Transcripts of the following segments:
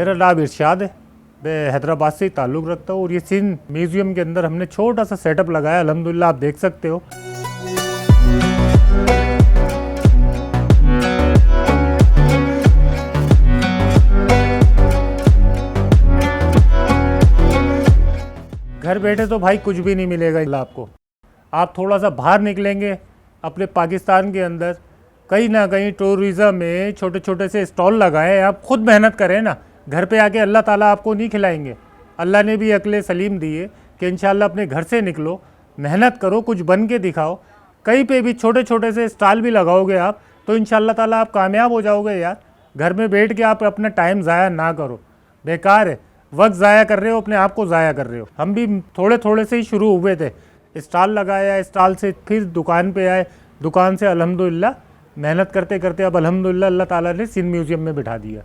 मेरा नाम इरशाद है, मैं हैदराबाद से ही ताल्लुक़ रखता हूँ और ये सिंध म्यूज़ियम के अंदर हमने छोटा सा सेटअप लगाया। अल्हम्दुलिल्लाह आप देख सकते हो। घर बैठे तो भाई कुछ भी नहीं मिलेगा आपको। आप थोड़ा सा बाहर निकलेंगे अपने पाकिस्तान के अंदर, कहीं ना कहीं टूरिज़म में छोटे छोटे से स्टॉल लगाए। आप खुद मेहनत करें ना, घर पे आके अल्लाह ताला आपको नहीं खिलाएंगे। अल्लाह ने भी अक्ल सलीम दी है कि इंशाल्लाह अपने घर से निकलो, मेहनत करो, कुछ बन के दिखाओ। कहीं पे भी छोटे छोटे से स्टॉल भी लगाओगे आप तो इंशाल्लाह ताला आप कामयाब हो जाओगे यार। घर में बैठ के आप अपना टाइम ज़ाया ना करो, बेकार है, वक्त ज़ाया कर रहे हो, अपने आप को ज़ाया कर रहे हो। हम भी थोड़े थोड़े से ही शुरू हुए थे, स्टॉल लगाया, स्टॉल से फिर दुकान पे आए, दुकान से अल्हम्दुलिल्लाह मेहनत करते करते अब अल्हम्दुलिल्लाह अल्लाह ताला ने सिंध म्यूज़ियम में बिठा दिया।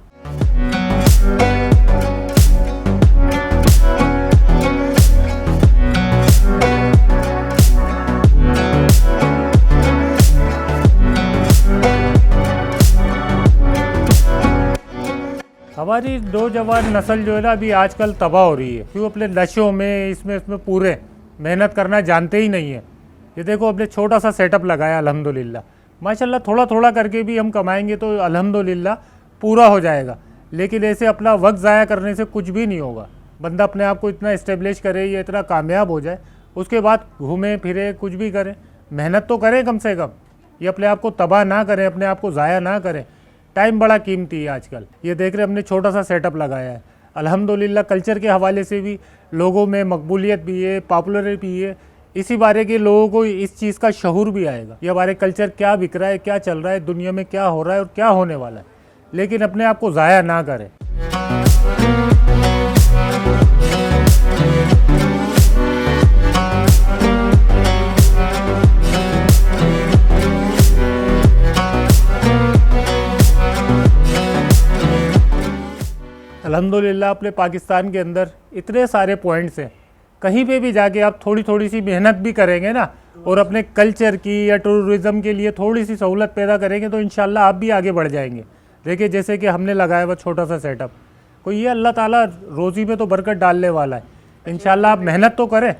हमारी नौजवान नस्ल जो है ना अभी आजकल तबाह हो रही है, क्यों अपने नशों में इसमें पूरे मेहनत करना जानते ही नहीं है। ये देखो अपने छोटा सा सेटअप लगाया अल्हम्दुलिल्लाह, माशाल्लाह थोड़ा थोड़ा करके भी हम कमाएंगे तो अल्हम्दुलिल्लाह पूरा हो जाएगा। लेकिन ऐसे अपना वक्त ज़ाया करने से कुछ भी नहीं होगा। बंदा अपने आप को इतना इस्टेब्लिश करे या इतना कामयाब हो जाए, उसके बाद घूमे फिरे कुछ भी करें, मेहनत तो करें कम से कम। ये अपने आप को तबाह ना करें, अपने आप को ज़ाया ना करें। टाइम बड़ा कीमती है आजकल। ये देख रहे हमने छोटा सा सेटअप लगाया है, अल्हम्दुलिल्लाह कल्चर के हवाले से भी लोगों में मकबूलियत भी है, पॉपुलर भी है। इसी बारे के लोगों को इस चीज़ का शऊर भी आएगा, ये हमारे कल्चर क्या बिक रहा है, क्या चल रहा है, दुनिया में क्या हो रहा है और क्या होने वाला है। लेकिन अपने आप को ज़ाया ना करें। अल्हम्दुलिल्लाह अपने पाकिस्तान के अंदर इतने सारे पॉइंट्स हैं, कहीं पे भी जाके आप थोड़ी थोड़ी सी मेहनत भी करेंगे ना और अपने कल्चर की या टूरिज़म के लिए थोड़ी सी सहूलत पैदा करेंगे तो इंशाल्लाह आप भी आगे बढ़ जाएंगे। देखिए जैसे कि हमने लगाया हुआ छोटा सा सेटअप, कोई ये अल्लाह ताला रोज़ी में तो बरकत डालने वाला है। इंशाल्लाह आप मेहनत तो करें।